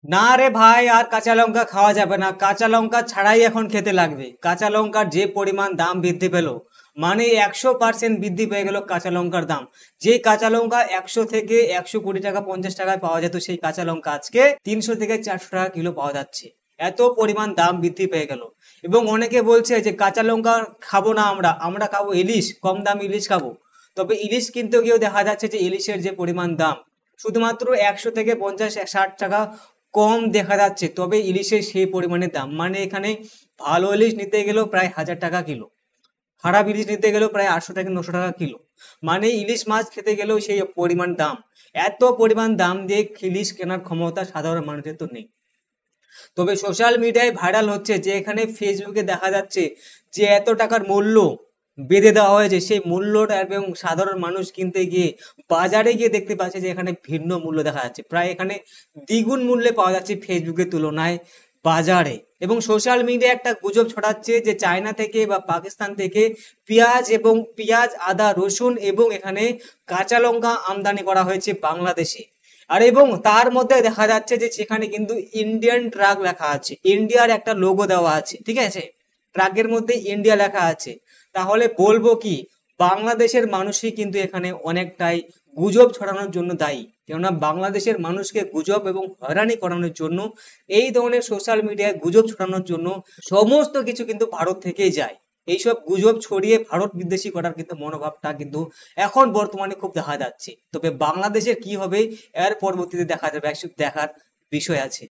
না রে ভাই, আর কাঁচা লঙ্কা খাওয়া যাবে না। কাঁচা লঙ্কা ছাড়াই এখন খেতে লাগবে। কাঁচা লঙ্কার যে পরিমাণ দাম বৃদ্ধি পেল, মানে 100% বৃদ্ধি পেয়ে গেল কাঁচা লঙ্কার দাম। যে কাঁচা লঙ্কা 100 থেকে 120 টাকা 50 টাকায় পাওয়া যেত, সেই কাঁচা লঙ্কা আজকে 300 থেকে 400 টাকা কিলো পাওয়া যাচ্ছে। এত পরিমাণ দাম বৃদ্ধি পেয়ে গেল। এবং অনেকে বলছে যে কাঁচা লঙ্কা খাবো না, আমরা আমরা খাবো ইলিশ, কম দাম ইলিশ খাবো। তবে ইলিশ কিনতে গিয়েও দেখা যাচ্ছে যে ইলিশের যে পরিমাণ দাম, শুধুমাত্র 100 থেকে 50 60 টাকা কম দেখা যাচ্ছে। তবে ইলিশের সেই পরিমাণে দাম, মানে এখানে ভালো ইলিশ নিতে গেলেও প্রায় 1000 টাকা কিলো, খারাপ ইলিশ নিতে গেলেও প্রায় 800 থেকে 900 টাকা কিলো। মানে ইলিশ মাছ খেতে গেলেও সেই পরিমাণ দাম। এত পরিমাণ দাম দিয়ে ইলিশ কেনার ক্ষমতা সাধারণ মানুষের তো নেই। তবে সোশ্যাল মিডিয়ায় ভাইরাল হচ্ছে যে এখানে ফেসবুকে দেখা যাচ্ছে যে এত টাকার মূল্য বেঁধে দেওয়া হয়েছে, সেই মূল্যটা এবং সাধারণ মানুষ কিনতে গিয়ে বাজারে গিয়ে দেখতে পাচ্ছে যে এখানে ভিন্ন মূল্য দেখা যাচ্ছে, প্রায় এখানে দ্বিগুণ মূল্যে পাওয়া যাচ্ছে ফেসবুকের তুলনায় বাজারে। এবং সোশ্যাল মিডিয়ায় একটা গুজব ছড়াচ্ছে যে চায়না থেকে বা পাকিস্তান থেকে পেঁয়াজ আদা রসুন এবং এখানে কাঁচা লঙ্কা আমদানি করা হয়েছে বাংলাদেশে। আর এবং তার মধ্যে দেখা যাচ্ছে যে সেখানে কিন্তু ইন্ডিয়ান ট্রাক লেখা আছে, ইন্ডিয়ার একটা লোগো দেওয়া আছে, ঠিক আছে, ট্রাকের মধ্যে ইন্ডিয়া লেখা আছে। তাহলে বলবো কি, বাংলাদেশের মানুষই কিন্তু এখানে অনেকটাই গুজব ছড়ানোর জন্য দায়ী। কেননা বাংলাদেশের মানুষকে গুজব এবং হয়রানি করানোর জন্য, এই ধরনের সোশ্যাল মিডিয়ায় গুজব ছড়ানোর জন্য সমস্ত কিছু কিন্তু ভারত থেকেই যায়। এইসব গুজব ছড়িয়ে ভারত বিদ্বেষী করার কিন্তু মনোভাবটা কিন্তু এখন বর্তমানে খুব দেখা যাচ্ছে। তবে বাংলাদেশের কি হবে এর পরবর্তীতে দেখা যাবে, দেখার বিষয় আছে।